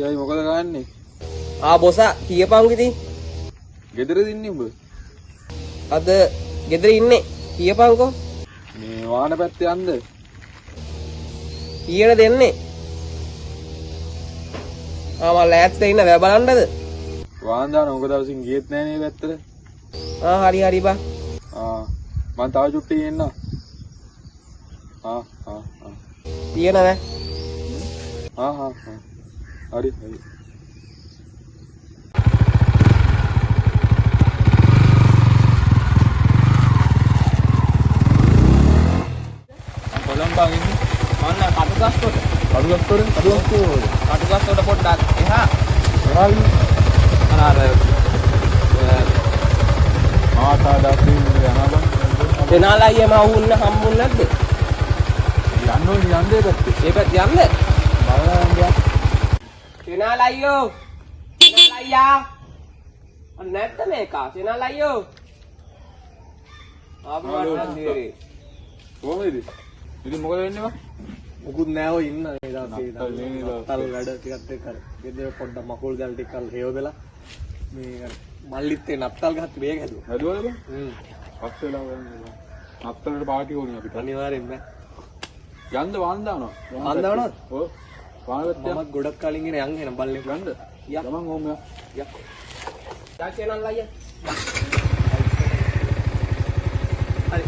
ආයි මොකද ගන්නේ? බොස කියපන් ඉතින්. ගෙදරද ඉන්නේ උඹ? අද ගෙදර ඉන්නේ. කියපන්කෝ. මේ වාහන පැත්තේ යන්ද? කීයද දෙන්නේ? මම ලෑස්ති ඉන්න වැ බලන්නද? වාහන දාන උඹ දවසින් ගියෙත් නෑ නේ පැත්තට. හරි බා. මං තව චුට්ටි එන්න. තියෙනවද? හරි. කොළඹ ඉන්නේ. මන්න කටුගස්සොට. කටුගස්සොට පොඩ්ඩක් එහා. අර ආතා දාපින් යනවා. දෙනාලා අයියා මම වුණ හම්බුන්නේ නැද්ද? යන්න ඕනේ යන්නේ පැත්තේ. ඒ පැත්ත යන්න. බලලා යන්න. දෙනාලා අයියෝ. දෙනාලා අයියා. අන්න නැද්ද මේක? දෙනාලා අයියෝ. ආපුවාට කොහොමද? ඉතින් මොකද වෙන්නේ මම? මුකුත් නෑ ඔය ඉන්න මේ දවසේ තල් වැඩ ටිකත් එක්ක ගෙදර පොඩ්ඩක් මකුල් ගල් ටිකක් හේවදලා මේ මල්ලිත් ඒ නත්තල් ගහත් බේග හැදුවා. හැදුවද? පස්සේ වෙලා ගන්න. නත්තලට පාටි ඕනේ අපිට. අනිවාර්යෙන් බෑ. යන්න වාන් දානවා. වාන් දානවද? ඔව්. වානවත් මමත් ගොඩක් කලින් ගෙන යන් එන බල්ලේ ගන්න. ගමන් ඕම යා. යා චේනල් අයියා. හරි.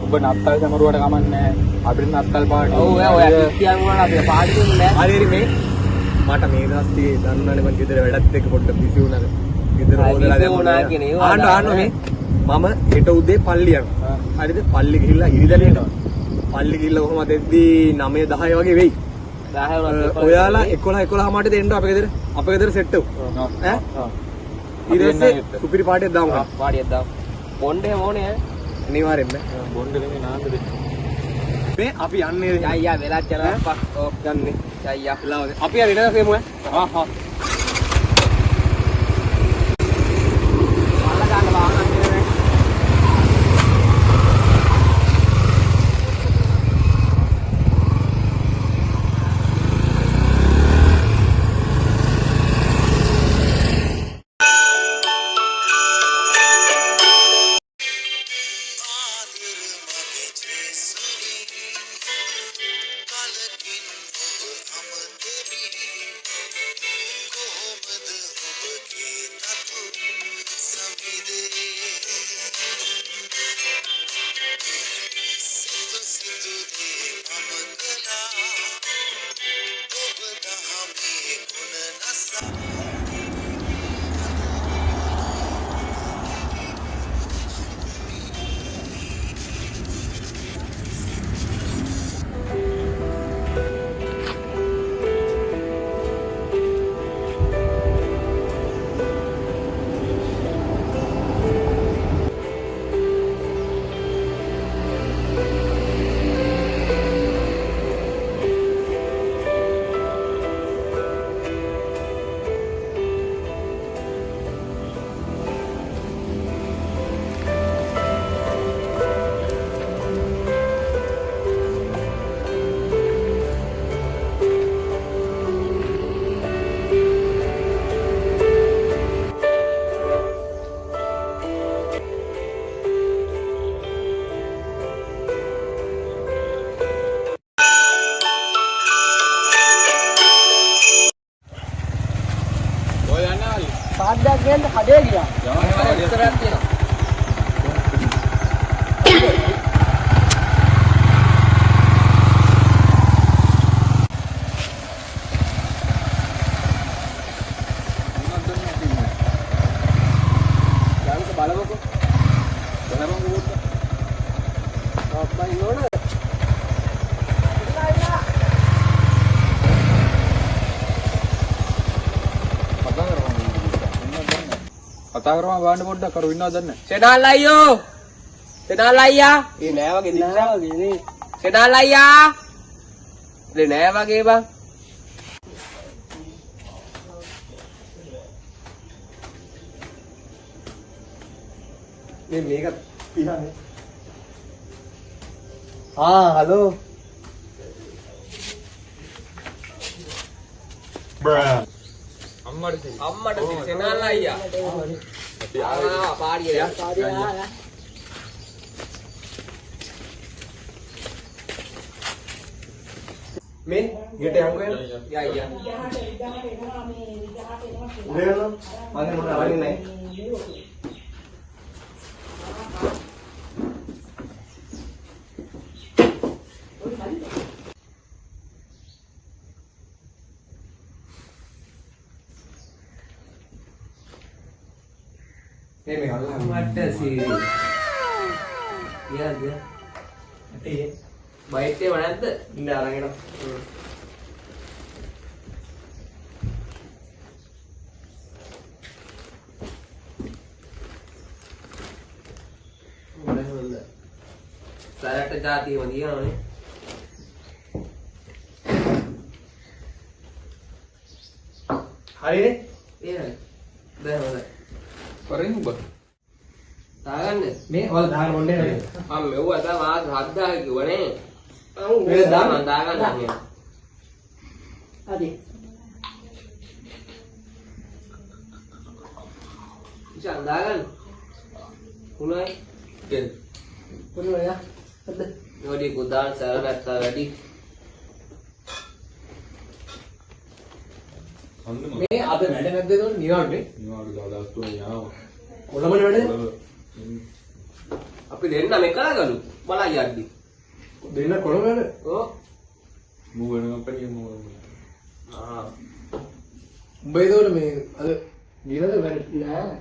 ඔබ නත්තල් සමරුවට කමන්නේ අපිට නත්තල් පාටි. ඔව් ඔය කියන් වල අපි පාටි දෙන්නේ නෑ. හරි මේ මට මේ දවස් ටිකේ දන්නවනේ මම ගෙදර වැඩත් එක්ක පොඩ්ඩක් බිසි වුණාද. ගෙදර හොදලා දැම්මා. ආන්න මේ මම හෙට උදේ පල්ලි යනවා. හරිද? පල්ලි ගිහිල්ලා ඉරිදැලේ යනවා. පල්ලි ගිහිල්ලා කොහොමද එද්දී 9 10 වගේ වෙයි. 10 වුණත් ඔයාලා 11 මාට දෙන්න අපේ ගෙදර. අපේ ගෙදර සෙට් එක. ඈ? ඊට පස්සේ සුපිරි පාටියක් දාමු. පාටියක් දාමු. බොණ්ඩේ ඕනේ ඈ. අනිවාර්යෙන්ම. බොණ්ඩ නෙමෙයි නාන්න දෙන්න. මේ අපි යන්නේ අයියා වෙලක් යනවා අප්පා. ඔව් යන්නේ. අයියා. අපි හරි නේද සේමු ඈ? කතා කරමු බලන්න පොඩ්ඩක් කරු ඉන්නවද දන්නේ සෙනාල් අයියෝ සෙනාල් අයියා ඒ නෑ වගේ නෑ වගේ නේ සෙනාල් අයියා ඒ නෑ වගේ බං මේක පියානේ හලෝ අම්මට සෙනාල් අයියා පාඩිය මේ ගෙට යංගු වෙන යා යා නේද මම මොන අවන්නේ නැහැ මේ අල්ලන්න මට සීරි යාද ඇටේ බයිට් එක නැද්ද ඉන්න අරගෙන සරට ජාතියම දිනවනේ හරිනේ ඒ දැන් හොඳයි කරේ උඹ දාගන්න මේ ඔයාලා දාන්න ඕනේ නේද මම මෙව්වා තමයි මාත් හද්දා කිව්වනේ මේක දාන්න? මම දාගන්න මේ අදේ ඉතින් දාගන්න කුණයි දෙන්න මොනවා අද යෝඩි කුදාන් සරලත්ත වැඩි මේ අද වැඩ නැද්ද එතකොට නිවාඩුනේ නිවාඩු දවස් තුන යනවා කොළඹනේ වැඩ අපි දෙන්න මේ කරගලු බලයි යද්දි දෙන්න කොළඹ වැඩ ඕ මූ වෙන කම්පැනි මූ ආ උඹ එතකොට මේ අද ගිහලාද වැඩ නෑ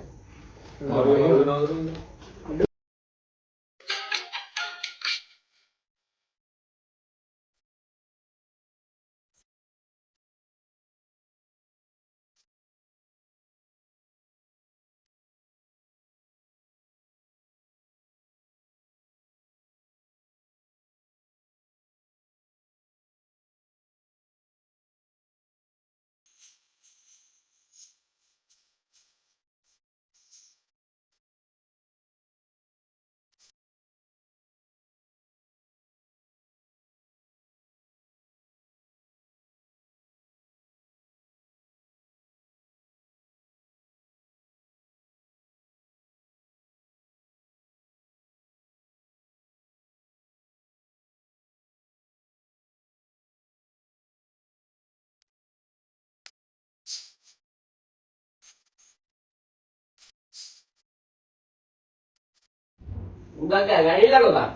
උගක් ගෑනිලා කොහා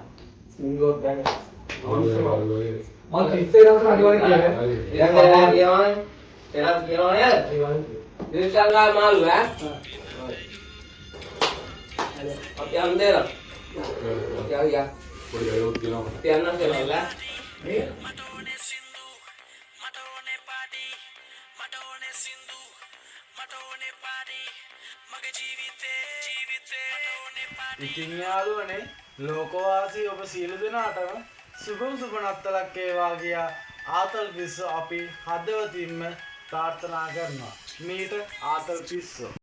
සිංගෝ ගන්න අවුල් මම ඉස්සේ දවස් අනිවාර්යෙන් කියන්නේ එයා කියවනේ එලා කියවනේ දෙවිසංගා මාළු ඈ අපි අන්දේර යා පොඩි අයෝත් කියනවා අපි අන්න කියලා මේ ඉතින් යාළුවනේ ලෝකවාසී ඔබ සියලු දෙනාටම සුගම් සුබනත්තලක් වේවා කියා ආතල් පිස්සෝ අපි හදවතින්ම ප්‍රාර්ථනා කරනවා. මීට ආතල් පිස්සෝ